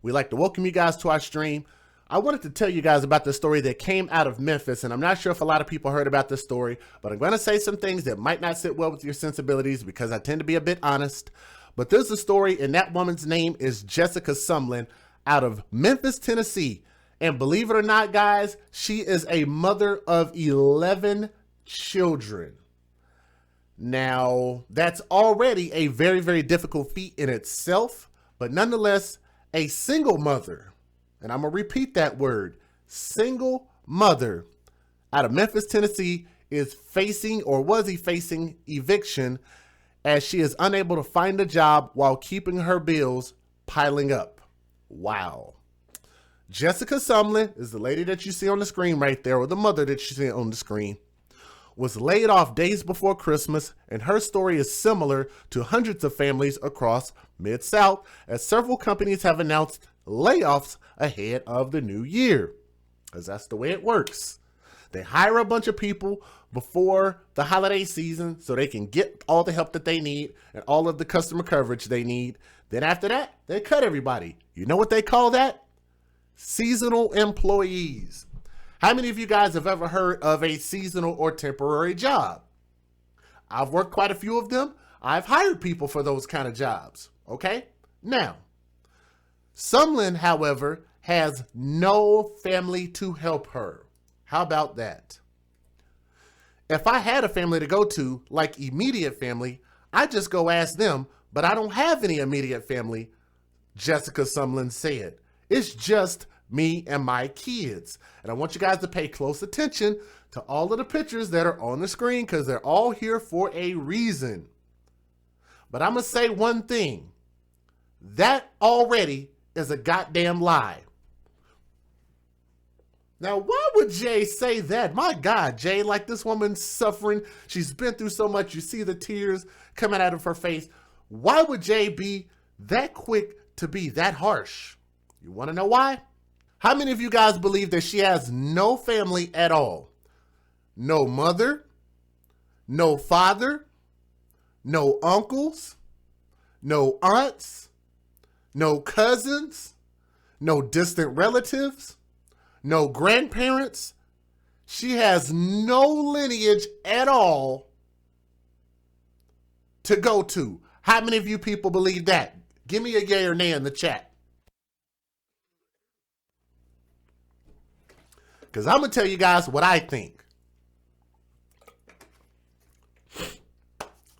We'd like to welcome you guys to our stream. I wanted to tell you guys about the story that came out of Memphis, and I'm not sure if a lot of people heard about this story, but I'm going to say some things that might not sit well with your sensibilities because I tend to be a bit honest. But there's a story, and that woman's name is Jessica Sumlin out of Memphis, Tennessee. And believe it or not, guys, she is a mother of 11 children. Now, that's already a very, very difficult feat in itself, but nonetheless, a single mother. And I'm going to repeat that word, single mother out of Memphis, Tennessee is facing, or was he facing, eviction as she is unable to find a job while keeping her bills piling up. Wow. Jessica Sumlin is the lady that you see on the screen right there, or the mother that you see on the screen, was laid off days before Christmas, and her story is similar to hundreds of families across Mid-South, as several companies have announced layoffs ahead of the new year, because that's the way it works. They hire a bunch of people before the holiday season so they can get all the help that they need and all of the customer coverage they need. Then after that, they cut everybody. You know what they call that? Seasonal employees. How many of you guys have ever heard of a seasonal or temporary job? I've worked quite a few of them. I've hired people for those kind of jobs. Okay? Now, Sumlin, however, has no family to help her. How about that? If I had a family to go to, like immediate family, I just go ask them, but I don't have any immediate family, Jessica Sumlin said. It's just me and my kids. And I want you guys to pay close attention to all of the pictures that are on the screen because they're all here for a reason. But I'm going to say one thing. That already is a goddamn lie. Now, why would Jay say that? My God, Jay, like this woman's suffering. She's been through so much. You see the tears coming out of her face. Why would Jay be that quick to be that harsh? You want to know why? How many of you guys believe that she has no family at all? No mother, no father, no uncles, no aunts, no cousins, no distant relatives, no grandparents. She has no lineage at all to go to. How many of you people believe that? Give me a yay or nay in the chat. Because I'm going to tell you guys what I think.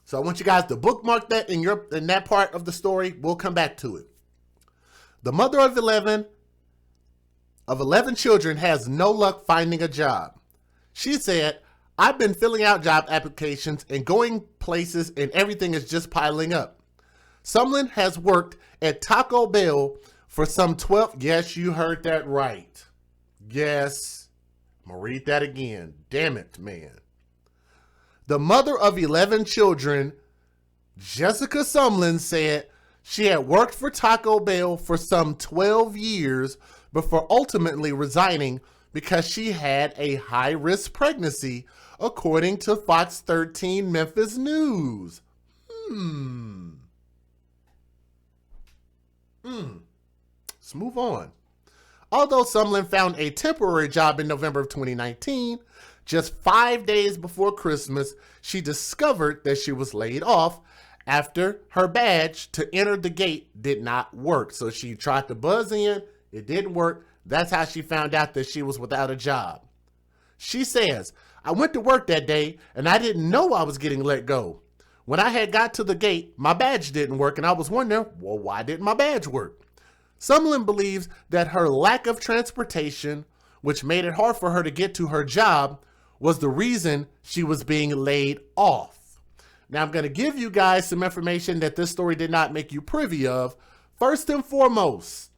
So I want you guys to bookmark that in that part of the story. We'll come back to it. The mother of 11 children has no luck finding a job. She said, I've been filling out job applications and going places and everything is just piling up. Sumlin has worked at Taco Bell for some 12, yes, you heard that right. Yes, I'm going to read that again. Damn it, man. The mother of 11 children, Jessica Sumlin, said she had worked for Taco Bell for some 12 years before ultimately resigning because she had a high-risk pregnancy, according to Fox 13 Memphis News. Let's move on. Although Sumlin found a temporary job in November of 2019, just 5 days before Christmas, she discovered that she was laid off after her badge to enter the gate did not work. So she tried to buzz in, it didn't work. That's how she found out that she was without a job. She says, I went to work that day and I didn't know I was getting let go. When I had got to the gate, my badge didn't work and I was wondering, well, why didn't my badge work? Sumlin believes that her lack of transportation, which made it hard for her to get to her job, was the reason she was being laid off. Now, I'm going to give you guys some information that this story did not make you privy of. First and foremost,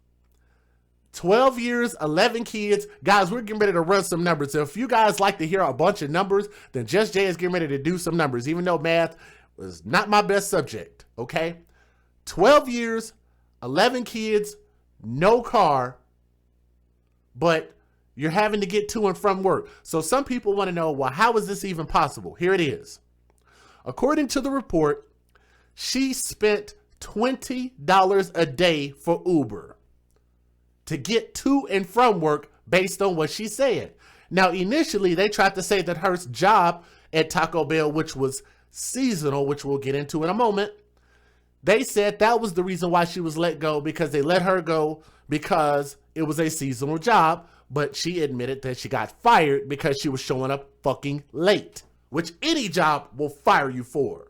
12 years, 11 kids. Guys, we're getting ready to run some numbers. So if you guys like to hear a bunch of numbers, then Just Jay is getting ready to do some numbers, even though math was not my best subject, okay? 12 years, 11 kids, no car, but you're having to get to and from work. So some people want to know, well, how is this even possible? Here it is. According to the report, she spent $20 a day for Uber. to get to and from work based on what she said. Now, initially, they tried to say that her job at Taco Bell, which was seasonal, which we'll get into in a moment, they said that was the reason why she was let go, because they let her go because it was a seasonal job. But she admitted that she got fired because she was showing up fucking late, which any job will fire you for.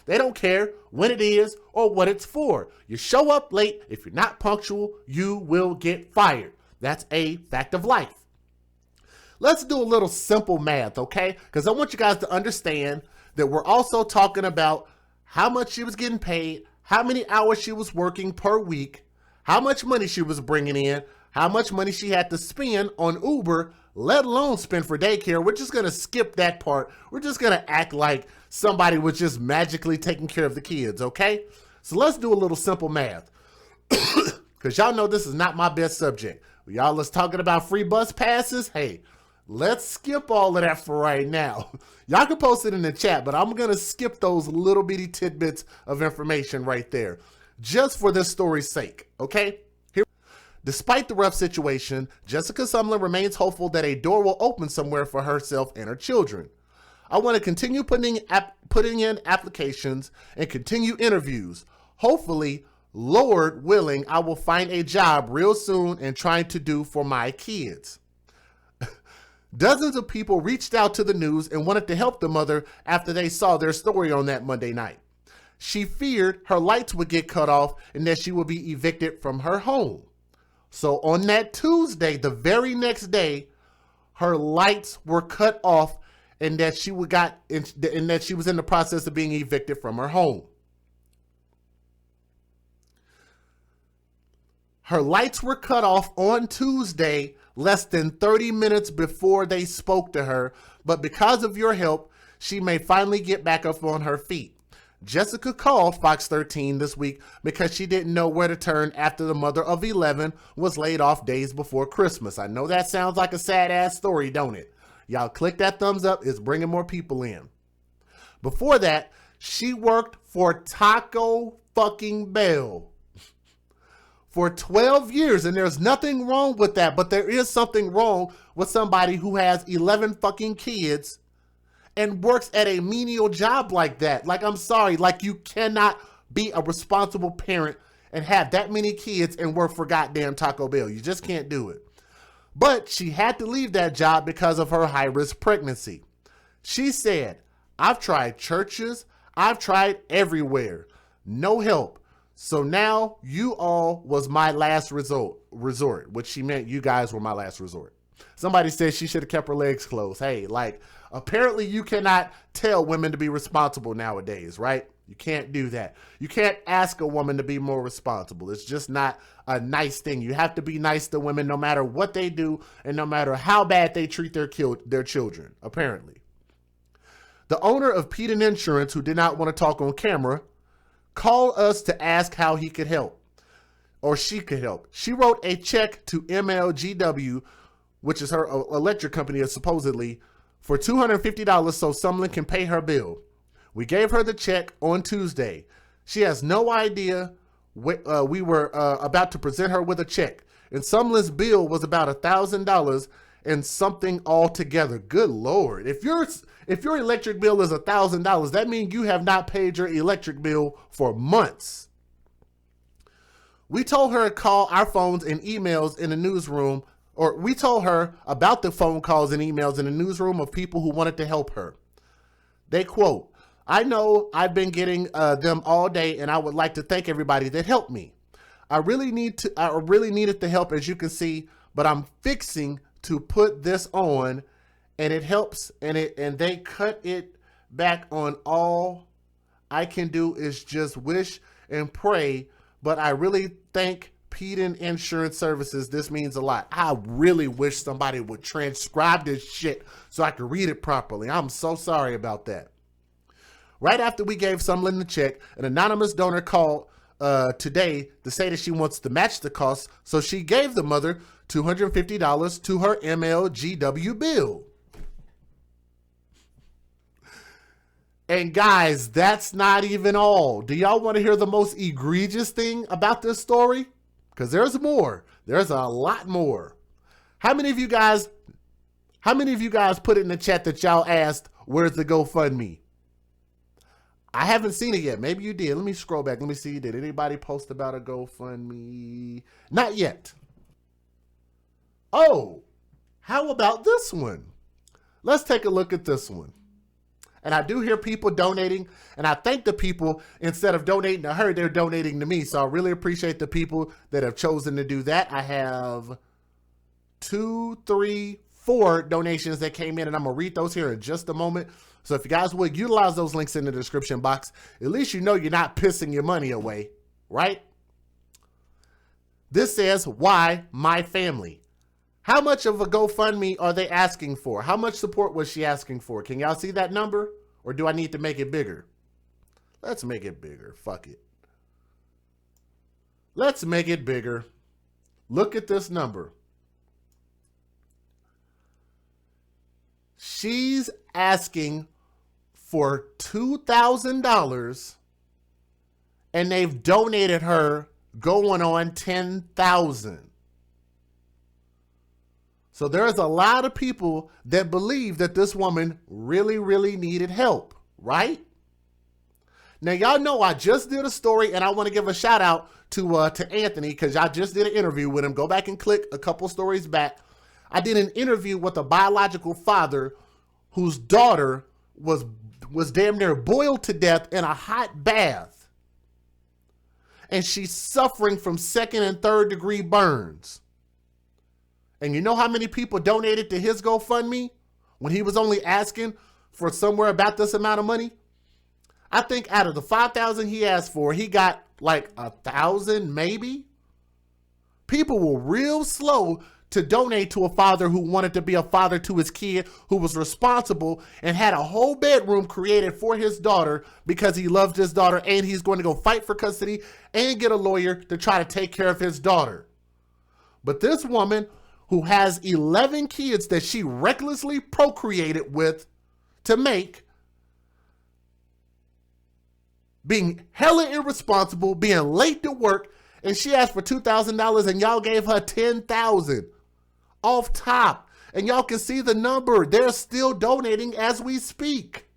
They don't care when it is or what it's for. You show up late, if you're not punctual, you will get fired. That's a fact of life. Let's do a little simple math, okay? Because I want you guys to understand that we're also talking about how much she was getting paid, how many hours she was working per week, how much money she was bringing in, how much money she had to spend on Uber, let alone spend for daycare. We're just going to skip that part. We're just going to act like somebody was just magically taking care of the kids, okay? So let's do a little simple math. Because y'all know this is not my best subject. Y'all is talking about free bus passes. Hey, let's skip all of that for right now. Y'all can post it in the chat, but I'm going to skip those little bitty tidbits of information right there, just for this story's sake, okay? Despite the rough situation, Jessica Sumlin remains hopeful that a door will open somewhere for herself and her children. I want to continue putting in applications and continue interviews. Hopefully, Lord willing, I will find a job real soon and trying to do for my kids. Dozens of people reached out to the news and wanted to help the mother after they saw their story on that Monday night. She feared her lights would get cut off and that she would be evicted from her home. So on that Tuesday, the very next day, her lights were cut off and that she was in the process of being evicted from her home. Her lights were cut off on Tuesday, less than 30 minutes before they spoke to her, but because of your help, she may finally get back up on her feet. Jessica called Fox 13 this week because she didn't know where to turn after the mother of 11 was laid off days before Christmas. I know that sounds like a sad-ass story, don't it? Y'all click that thumbs up. It's bringing more people in. Before that, she worked for Taco fucking Bell for 12 years, and there's nothing wrong with that, but there is something wrong with somebody who has 11 fucking kids and works at a menial job like that. Like, I'm sorry, like, you cannot be a responsible parent and have that many kids and work for goddamn Taco Bell. You just can't do it. But she had to leave that job because of her high-risk pregnancy. She said, I've tried churches, I've tried everywhere. No help. So now you all was my last resort, which she meant you guys were my last resort. Somebody said she should have kept her legs closed. Hey, like, apparently you cannot tell women to be responsible nowadays, right? You can't do that. You can't ask a woman to be more responsible. It's just not a nice thing. You have to be nice to women no matter what they do and no matter how bad they treat their children, apparently. The owner of Peden Insurance, who did not want to talk on camera, called us to ask how he could help, or she could help. She wrote a check to MLGW, which is her electric company, supposedly, for $250 so Sumlin can pay her bill. We gave her the check on Tuesday. She has no idea we were about to present her with a check. And Sumlin's bill was about $1,000 and something altogether. Good Lord. If your electric bill is $1,000, that means you have not paid your electric bill for months. We told her to call our phones and emails in the newsroom, or we told her about the phone calls and emails in the newsroom of people who wanted to help her. They quote, I know I've been getting them all day, and I would like to thank everybody that helped me. I really needed the help, as you can see, but I'm fixing to put this on, and it helps, and they cut it back on. All I can do is just wish and pray, but I really thank Peden Insurance Services. This means a lot. I really wish somebody would transcribe this shit so I could read it properly. I'm so sorry about that. Right after we gave Sumlin the check, an anonymous donor called today to say that she wants to match the cost, so she gave the mother $250 to her MLGW bill. And guys, that's not even all. Do y'all want to hear the most egregious thing about this story? Because there's more. There's a lot more. How many of you guys put it in the chat that y'all asked, where's the GoFundMe? I haven't seen it yet. Maybe you did. Let me scroll back. Let me see. Did anybody post about a GoFundMe? Not yet. Oh, how about this one? Let's take a look at this one. And I do hear people donating, and I thank the people, instead of donating to her, they're donating to me. So I really appreciate the people that have chosen to do that. I have 2, 3, 4 donations that came in, and I'm going to read those here in just a moment. So if you guys would utilize those links in the description box, at least you know you're not pissing your money away, right? This says, why my family? How much of a GoFundMe are they asking for? How much support was she asking for? Can y'all see that number? Or do I need to make it bigger? Let's make it bigger. Fuck it. Let's make it bigger. Look at this number. She's asking for $2,000 and they've donated her going on $10,000. So there's a lot of people that believe that this woman really, really needed help, right? Now, y'all know I just did a story, and I want to give a shout out to Anthony, because I just did an interview with him. Go back and click a couple stories back. I did an interview with a biological father whose daughter was damn near boiled to death in a hot bath. And she's suffering from 2nd and 3rd degree burns. And you know how many people donated to his GoFundMe when he was only asking for somewhere about this amount of money? I think out of the $5,000 he asked for, he got like 1,000 maybe. People were real slow to donate to a father who wanted to be a father to his kid, who was responsible and had a whole bedroom created for his daughter because he loved his daughter, and he's going to go fight for custody and get a lawyer to try to take care of his daughter. But this woman, who has 11 kids that she recklessly procreated with to make, being hella irresponsible, being late to work, and she asked for $2,000 and y'all gave her $10,000 off top. And y'all can see the number. They're still donating as we speak.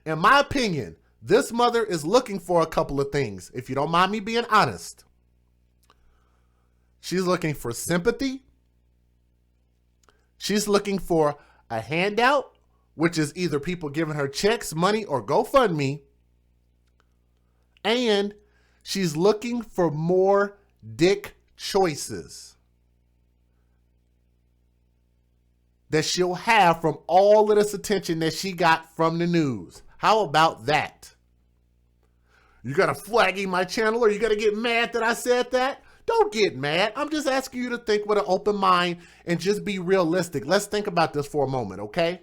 In my opinion, this mother is looking for a couple of things, if you don't mind me being honest. She's looking for sympathy. She's looking for a handout, which is either people giving her checks, money, or GoFundMe. And she's looking for more dick choices that she'll have from all of this attention that she got from the news. How about that? You gonna flag my channel, or you gonna get mad that I said that? Don't get mad. I'm just asking you to think with an open mind and just be realistic. Let's think about this for a moment, okay?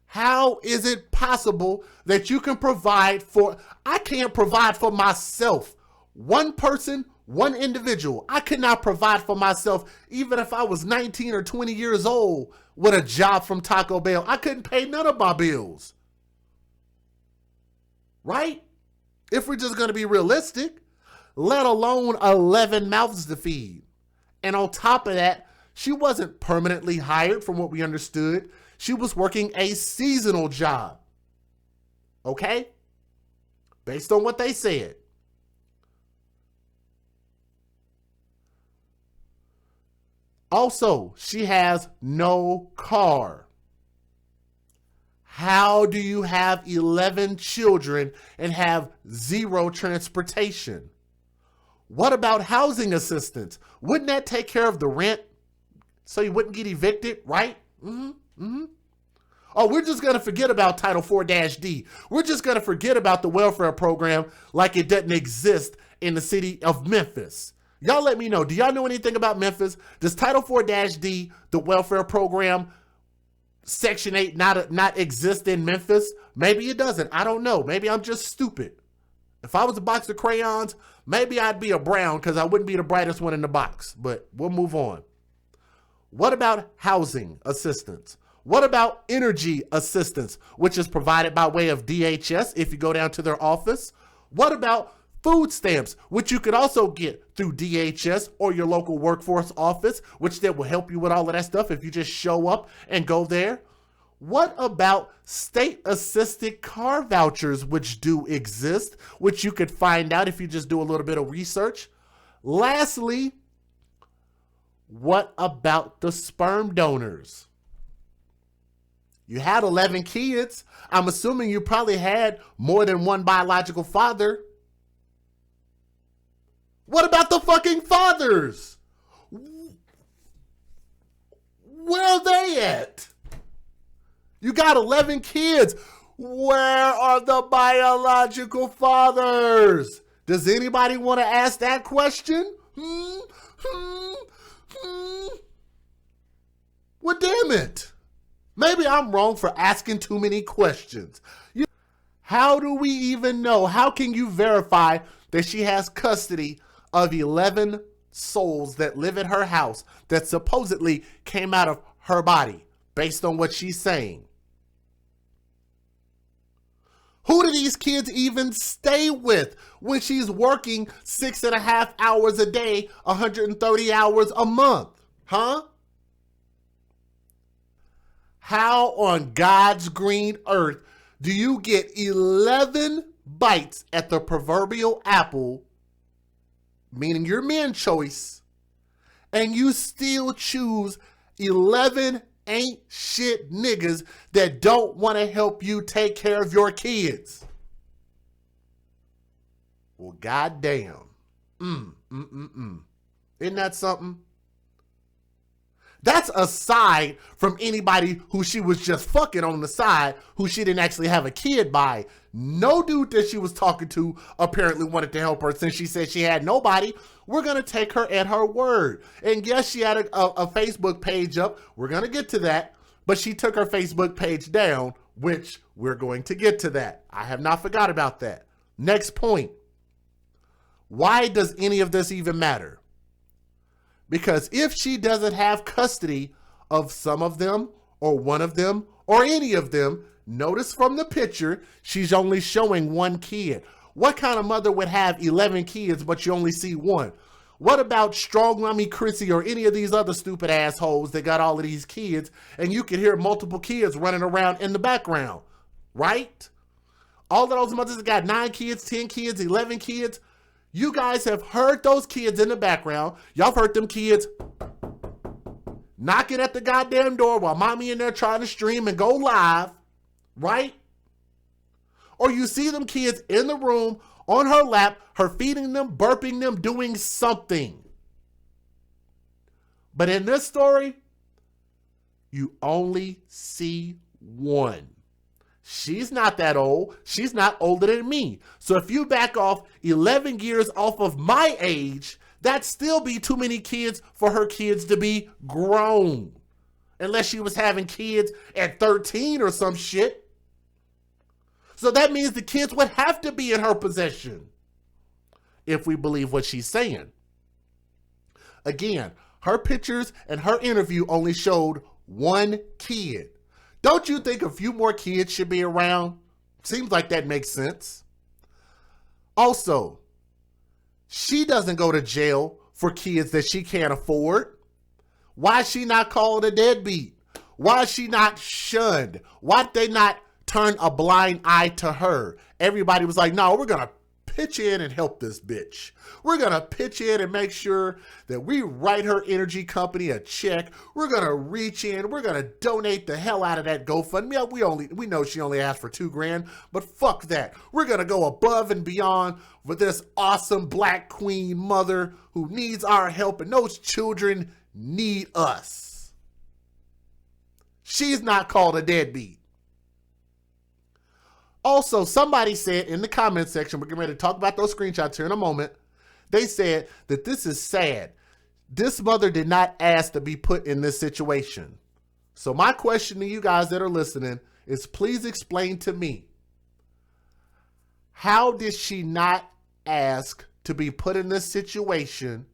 How is it possible that you can provide for... I can't provide for myself. One person, one individual. I could not provide for myself even if I was 19 or 20 years old with a job from Taco Bell. I couldn't pay none of my bills. Right? If we're just going to be realistic. Let alone 11 mouths to feed. And on top of that, she wasn't permanently hired from what we understood. She was working a seasonal job. Okay? Based on what they said. Also, she has no car. How do you have 11 children and have zero transportation? What about housing assistance? Wouldn't that take care of the rent so you wouldn't get evicted, right? Oh, we're just going to forget about Title 4-D. We're just going to forget about the welfare program like it doesn't exist in the city of Memphis. Y'all let me know. Do y'all know anything about Memphis? Does Title 4-D, the welfare program, Section 8, not exist in Memphis? Maybe it doesn't. I don't know. Maybe I'm just stupid. If I was a box of crayons, maybe I'd be a brown because I wouldn't be the brightest one in the box. But we'll move on. What about housing assistance? What about energy assistance, which is provided by way of DHS if you go down to their office? What about Food stamps, which you could also get through DHS or your local workforce office, which that will help you with all of that stuff if you just show up and go there. What about state-assisted car vouchers, which do exist, which you could find out if you just do a little bit of research? Lastly, what about the sperm donors? You had 11 kids. I'm assuming you probably had more than one biological father. What about the fucking fathers? Where are they at? You got 11 kids. Where are the biological fathers? Does anybody want to ask that question? Well, damn it. Maybe I'm wrong for asking too many questions. How do we even know? How can you verify that she has custody of 11 souls that live at her house that supposedly came out of her body based on what she's saying? Who do these kids even stay with when she's working 6.5 hours a day, 130 hours a month? Huh? How on God's green earth do you get 11 bites at the proverbial apple, meaning your man choice, and you still choose 11 ain't shit niggas that don't want to help you take care of your kids? Well, goddamn. Isn't that something? That's aside from anybody who she was just fucking on the side, who she didn't actually have a kid by. No dude that she was talking to apparently wanted to help her since she said she had nobody. We're going to take her at her word. And yes, she had a Facebook page up. We're going to get to that. But she took her Facebook page down, which we're going to get to that. I have not forgot about that. Next point. Why does any of this even matter? Because if she doesn't have custody of some of them, or one of them, or any of them, notice from the picture, she's only showing one kid. What kind of mother would have 11 kids, but you only see one? What about Strong Mommy Chrissy or any of these other stupid assholes that got all of these kids, and you can hear multiple kids running around in the background, right? All of those mothers that got 9 kids, 10 kids, 11 kids, you guys have heard those kids in the background. Y'all have heard them kids knocking at the goddamn door while mommy in there trying to stream and go live, right? Or you see them kids in the room on her lap, her feeding them, burping them, doing something. But in this story, you only see one. She's not that old. She's not older than me. So if you back off 11 years off of my age, that'd still be too many kids for her kids to be grown. Unless she was having kids at 13 or some shit. So that means the kids would have to be in her possession, if we believe what she's saying. Again, her pictures and her interview only showed one kid. Don't you think a few more kids should be around? Seems like that makes sense. Also, she doesn't go to jail for kids that she can't afford. Why is she not called a deadbeat? Why is she not shunned? Why did they not turn a blind eye to her? Everybody was like, no, we're going to pitch in and help this bitch. We're going to pitch in and make sure that we write her energy company a check. We're going to reach in. We're going to donate the hell out of that GoFundMe. Yeah, we know she only asked for $2,000, but fuck that. We're going to go above and beyond for this awesome black queen mother who needs our help, and those children need us. She's not called a deadbeat. Also, somebody said in the comment section, we're getting ready to talk about those screenshots here in a moment. They said that this is sad. This mother did not ask to be put in this situation. So my question to you guys that are listening is, please explain to me, how did she not ask to be put in this situation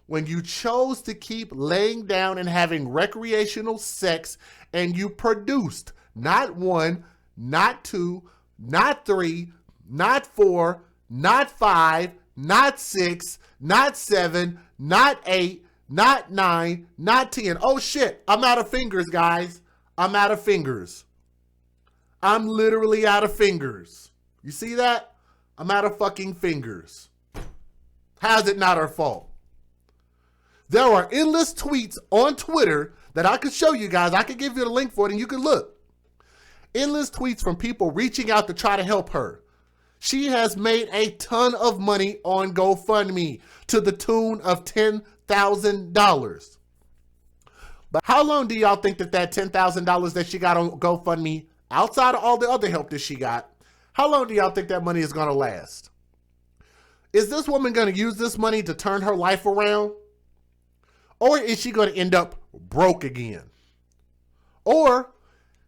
when you chose to keep laying down and having recreational sex, and you produced not one, not two, not three, not four, not 5, not 6, not 7, not 8, not 9, not 10. Oh shit, I'm out of fingers, guys. I'm out of fingers. I'm literally out of fingers. You see that? I'm out of fucking fingers. How's it not our fault? There are endless tweets on Twitter that I could show you guys. I could give you the link for it and you can look. Endless tweets from people reaching out to try to help her. She has made a ton of money on GoFundMe to the tune of $10,000. But how long do y'all think that $10,000 that she got on GoFundMe, outside of all the other help that she got, how long do y'all think that money is going to last? Is this woman going to use this money to turn her life around? Or is she going to end up broke again? Or,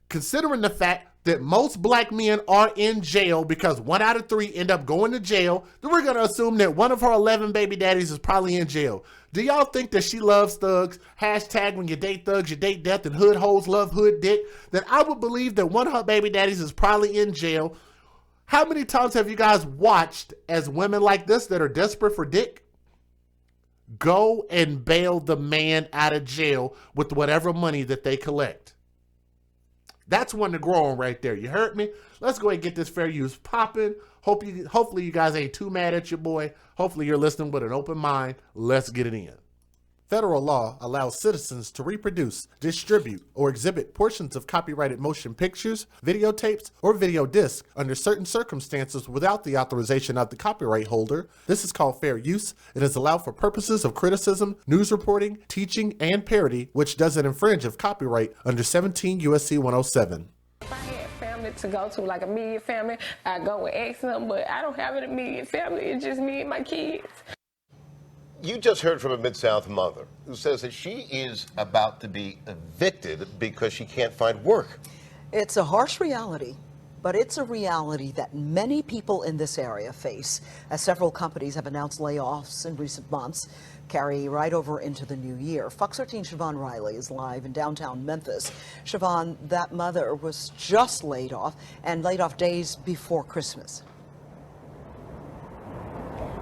considering the fact that most black men are in jail because 1 out of 3 end up going to jail, then we're going to assume that one of her 11 baby daddies is probably in jail. Do y'all think that she loves thugs? Hashtag when you date thugs, you date death, and hood hoes love hood dick. Then I would believe that one of her baby daddies is probably in jail. How many times have you guys watched as women like this that are desperate for dick go and bail the man out of jail with whatever money that they collect? That's one to grow on right there. You heard me? Let's go ahead and get this fair use popping. Hopefully you guys ain't too mad at your boy. Hopefully you're listening with an open mind. Let's get it in. Federal law allows citizens to reproduce, distribute, or exhibit portions of copyrighted motion pictures, videotapes, or video discs under certain circumstances without the authorization of the copyright holder. This is called fair use. It is allowed for purposes of criticism, news reporting, teaching, and parody, which doesn't infringe of copyright under 17 U.S.C. 107. If I had family to go to, like a immediate family, I'd go and ask them, but I don't have an immediate family. It's just me and my kids. You just heard from a Mid-South mother who says that she is about to be evicted because she can't find work. It's a harsh reality, but it's a reality that many people in this area face, as several companies have announced layoffs in recent months, carry right over into the new year. Fox 13's Siobhan Riley is live in downtown Memphis. Siobhan, that mother was just laid off, and laid off days before Christmas.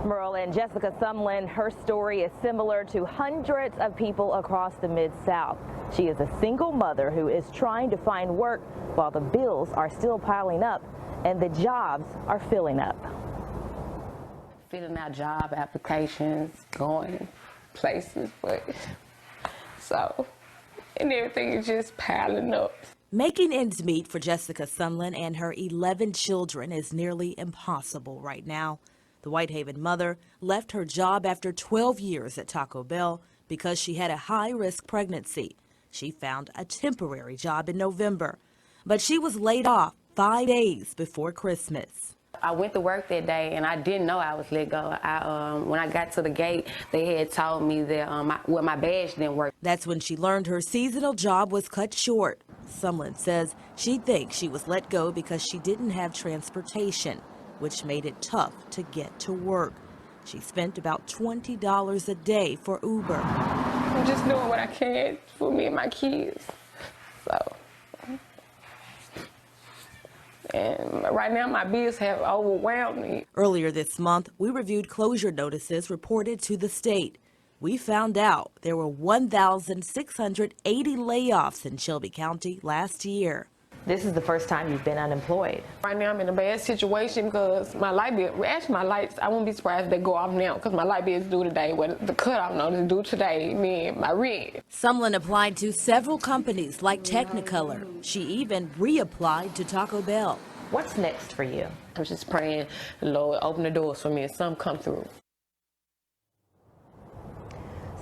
Merle and Jessica Sumlin, her story is similar to hundreds of people across the Mid-South. She is a single mother who is trying to find work while the bills are still piling up and the jobs are filling up. Filling out job applications, going places, and everything is just piling up. Making ends meet for Jessica Sumlin and her 11 children is nearly impossible right now. The Whitehaven mother left her job after 12 years at Taco Bell because she had a high-risk pregnancy. She found a temporary job in November, but she was laid off 5 days before Christmas. I went to work that day and I didn't know I was let go. When I got to the gate, they had told me that my badge didn't work. That's when she learned her seasonal job was cut short. Sumlin says she thinks she was let go because she didn't have transportation, which made it tough to get to work. She spent about $20 a day for Uber. I'm just doing what I can for me and my kids. And right now my bills have overwhelmed me. Earlier this month, we reviewed closure notices reported to the state. We found out there were 1,680 layoffs in Shelby County last year. This is the first time you've been unemployed. Right now I'm in a bad situation because my light bill, actually my lights, I won't be surprised if they go off now because my light bill is due today. Well, the cutoff notice is due today, me my rent. Sumlin applied to several companies like Technicolor. She even reapplied to Taco Bell. What's next for you? I'm just praying, Lord, open the doors for me and some come through.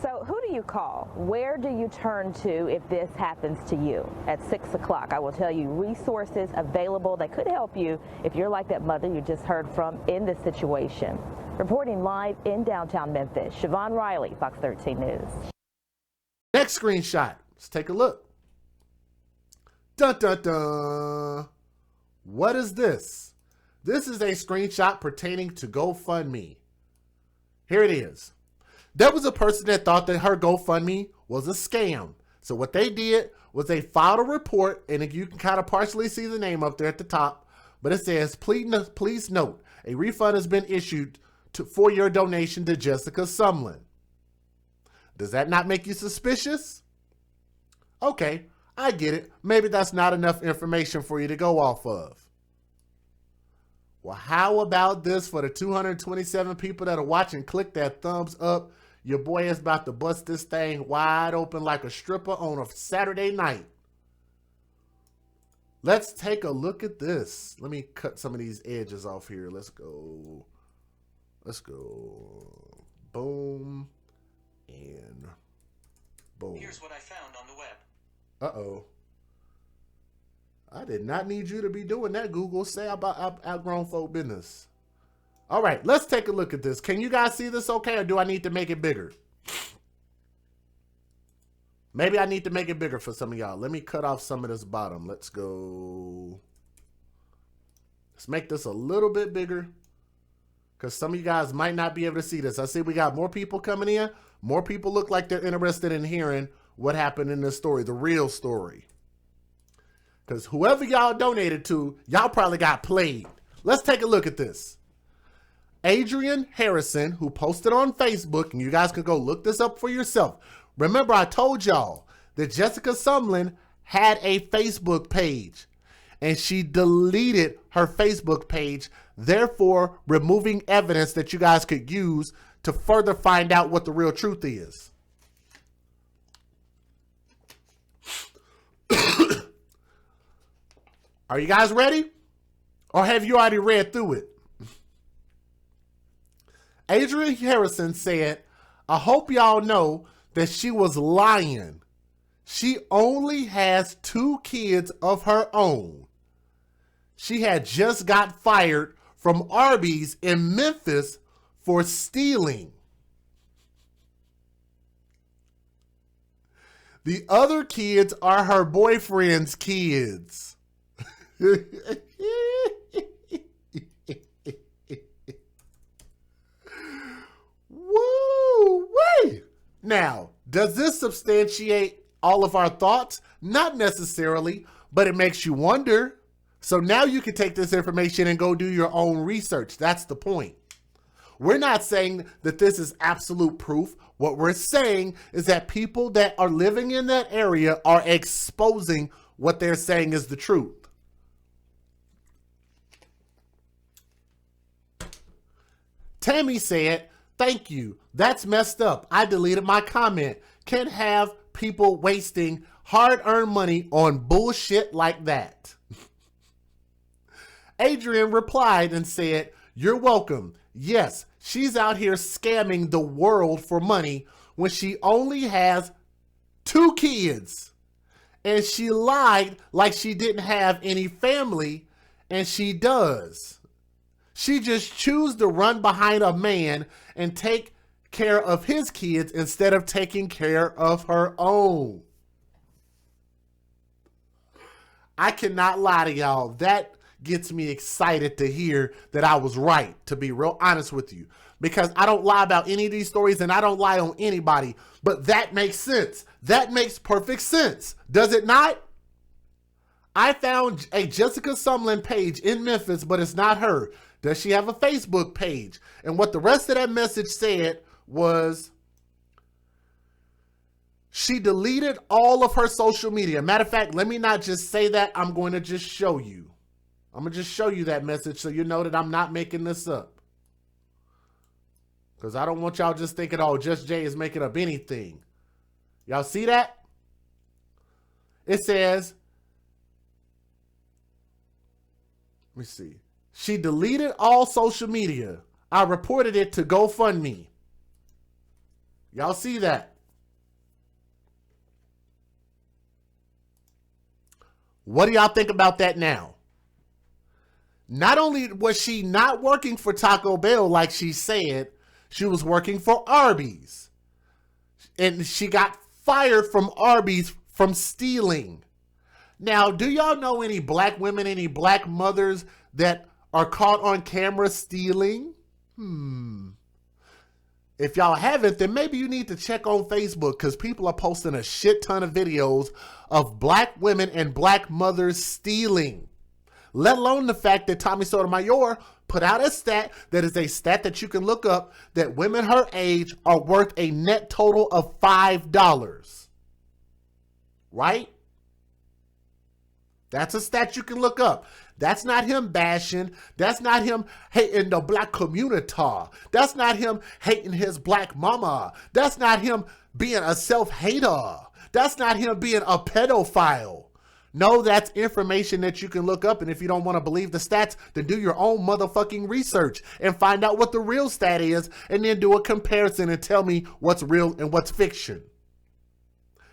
So who do you call? Where do you turn to if this happens to you? At 6 o'clock, I will tell you resources available that could help you if you're like that mother you just heard from in this situation. Reporting live in downtown Memphis, Siobhan Riley, Fox 13 News. Next screenshot. Let's take a look. Dun, dun, dun. What is this? This is a screenshot pertaining to GoFundMe. Here it is. There was a person that thought that her GoFundMe was a scam. So what they did was they filed a report, and you can kind of partially see the name up there at the top, but it says, please note, A refund has been issued for your donation to Jessica Sumlin. Does that not make you suspicious? Okay, I get it. Maybe that's not enough information for you to go off of. Well, how about this for the 227 people that are watching? Click that thumbs up. Your boy is about to bust this thing wide open like a stripper on a Saturday night. Let's take a look at this. Let me cut some of these edges off here. Let's go. Let's go. Boom. And boom. Here's what I found on the web. Uh-oh. I did not need you to be doing that, Google. Say about outgrown folk business. All right, let's take a look at this. Can you guys see this okay, or do I need to make it bigger? Maybe I need to make it bigger for some of y'all. Let me cut off some of this bottom. Let's go. Let's make this a little bit bigger, because some of you guys might not be able to see this. I see we got more people coming in. More people look like they're interested in hearing what happened in this story, the real story. Because whoever y'all donated to, y'all probably got played. Let's take a look at this. Adrian Harrison, who posted on Facebook, and you guys can go look this up for yourself. Remember, I told y'all that Jessica Sumlin had a Facebook page, and she deleted her Facebook page, therefore removing evidence that you guys could use to further find out what the real truth is. Are you guys ready? Or have you already read through it? Adrian Harrison said, I hope y'all know that she was lying. She only has 2 kids of her own. She had just got fired from Arby's in Memphis for stealing. The other kids are her boyfriend's kids. Woo-wee! Now, does this substantiate all of our thoughts? Not necessarily, but it makes you wonder. So now you can take this information and go do your own research. That's the point. We're not saying that this is absolute proof. What we're saying is that people that are living in that area are exposing what they're saying is the truth. Tammy said, thank you. That's messed up. I deleted my comment. Can't have people wasting hard-earned money on bullshit like that. Adrian replied and said, you're welcome. Yes, she's out here scamming the world for money when she only has 2 kids. And she lied like she didn't have any family, and she does. She just chose to run behind a man and take care of his kids instead of taking care of her own. I cannot lie to y'all. That gets me excited to hear that I was right, to be real honest with you. Because I don't lie about any of these stories, and I don't lie on anybody. But that makes sense. That makes perfect sense. Does it not? I found a Jessica Sumlin page in Memphis, but it's not her. Does she have a Facebook page? And what the rest of that message said was she deleted all of her social media. Matter of fact, let me not just say that. I'm going to just show you. I'm going to just show you that message so you know that I'm not making this up. Because I don't want y'all just thinking, oh, Just Jay is making up anything. Y'all see that? It says, let me see. She deleted all social media. I reported it to GoFundMe. Y'all see that? What do y'all think about that now? Not only was she not working for Taco Bell like she said, she was working for Arby's. And she got fired from Arby's from stealing. Now, do y'all know any black women, any black mothers that are caught on camera stealing? If y'all haven't, then maybe you need to check on Facebook, because people are posting a shit ton of videos of black women and black mothers stealing. Let alone the fact that Tommy Sotomayor put out a stat that is a stat that you can look up, that women her age are worth a net total of $5. Right? That's a stat you can look up. That's not him bashing. That's not him hating the black community. That's not him hating his black mama. That's not him being a self-hater. That's not him being a pedophile. No, that's information that you can look up, and if you don't want to believe the stats, then do your own motherfucking research and find out what the real stat is, and then do a comparison and tell me what's real and what's fiction.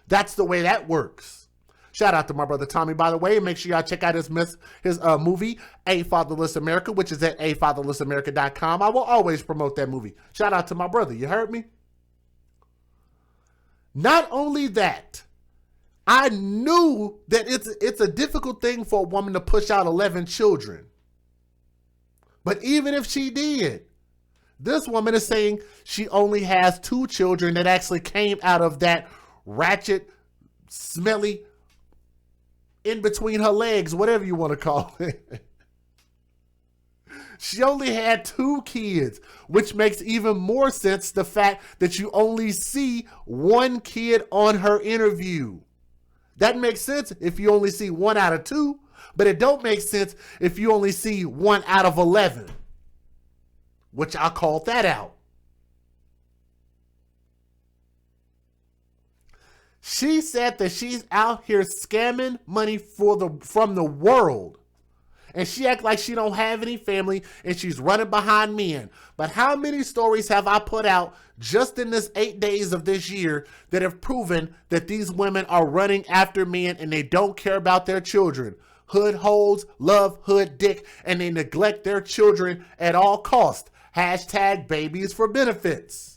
That's the way that works. Shout out to my brother Tommy, by the way, and make sure y'all check out his movie, A Fatherless America, which is at afatherlessamerica.com. I will always promote that movie. Shout out to my brother, you heard me? Not only that, I knew that it's a difficult thing for a woman to push out 11 children. But even if she did, this woman is saying she only has 2 children that actually came out of that ratchet, smelly, in between her legs, whatever you want to call it. She only had 2 kids, which makes even more sense the fact that you only see 1 kid on her interview. That makes sense if you only see 1 out of 2, but it don't make sense if you only see 1 out of 11, which I called that out. She said that she's out here scamming money from the world. And she act like she don't have any family and she's running behind men. But how many stories have I put out just in this 8 days of this year that have proven that these women are running after men and they don't care about their children? Hood hoes love hood dick and they neglect their children at all costs. Hashtag babies for benefits.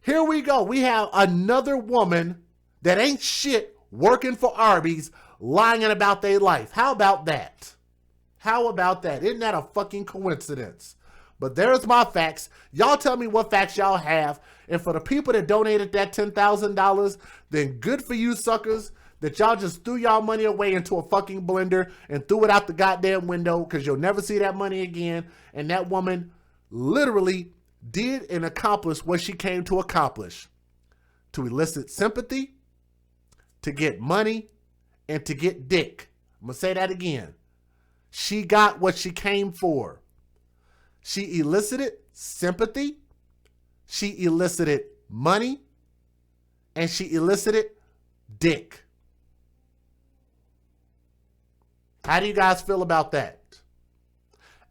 Here we go. We have another woman that ain't shit working for Arby's lying about their life. How about that? How about that? Isn't that a fucking coincidence? But there's my facts. Y'all tell me what facts y'all have. And for the people that donated that $10,000, then good for you suckers that y'all just threw y'all money away into a fucking blender and threw it out the goddamn window because you'll never see that money again. And that woman literally did and accomplished what she came to accomplish. To elicit sympathy, to get money, and to get dick. I'm going to say that again. She got what she came for. She elicited sympathy, she elicited money, and she elicited dick. How do you guys feel about that?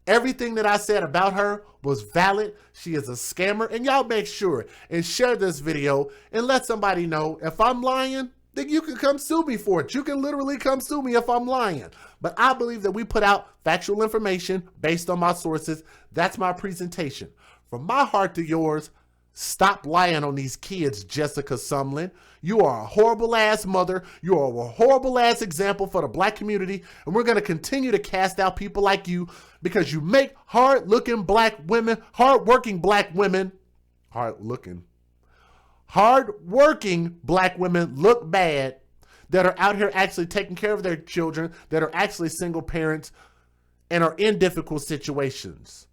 Everything that I said about her was valid. She is a scammer. And y'all make sure and share this video and let somebody know if I'm lying, then you can come sue me for it. You can literally come sue me if I'm lying. But I believe that we put out factual information based on my sources. That's my presentation. From my heart to yours, stop lying on these kids, Jessica Sumlin. You are a horrible ass mother. You are a horrible ass example for the black community. And we're going to continue to cast out people like you because you make hard-working black women look bad, that are out here actually taking care of their children, that are actually single parents and are in difficult situations.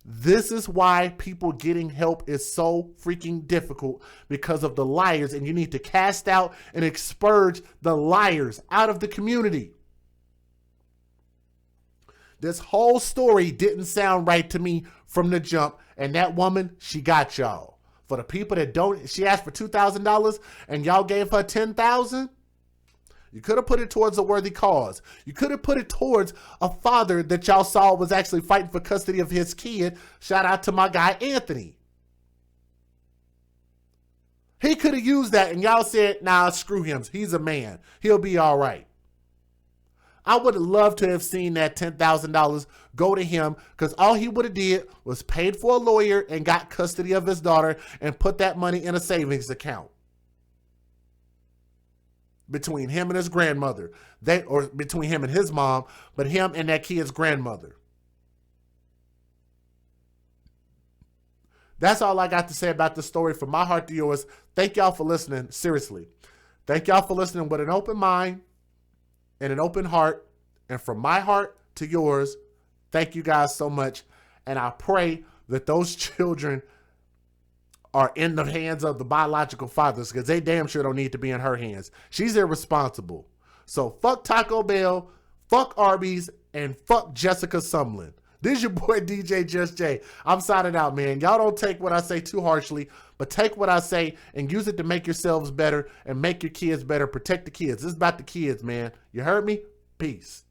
This is why people getting help is so freaking difficult, because of the liars, and you need to cast out and expurge the liars out of the community. This whole story didn't sound right to me from the jump, and that woman, she got y'all. For the people that don't, she asked for $2,000 and y'all gave her $10,000. You could have put it towards a worthy cause. You could have put it towards a father that y'all saw was actually fighting for custody of his kid. Shout out to my guy, Anthony. He could have used that and y'all said, nah, screw him. He's a man. He'll be all right. I would have loved to have seen that $10,000 go to him, because all he would have did was paid for a lawyer and got custody of his daughter and put that money in a savings account. Between him and his grandmother, or between him and his mom, but him and that kid's grandmother. That's all I got to say about the story. From my heart to yours, thank y'all for listening. Seriously. Thank y'all for listening with an open mind and an open heart. And from my heart to yours, Thank you guys so much. And I pray that those children are in the hands of the biological fathers, because they damn sure don't need to be in her hands. She's irresponsible. So fuck Taco Bell, fuck Arby's, and fuck Jessica Sumlin. This is your boy DJ Just J. I'm signing out, man. Y'all don't take what I say too harshly, but take what I say and use it to make yourselves better and make your kids better. Protect the kids. This is about the kids, man. You heard me? Peace.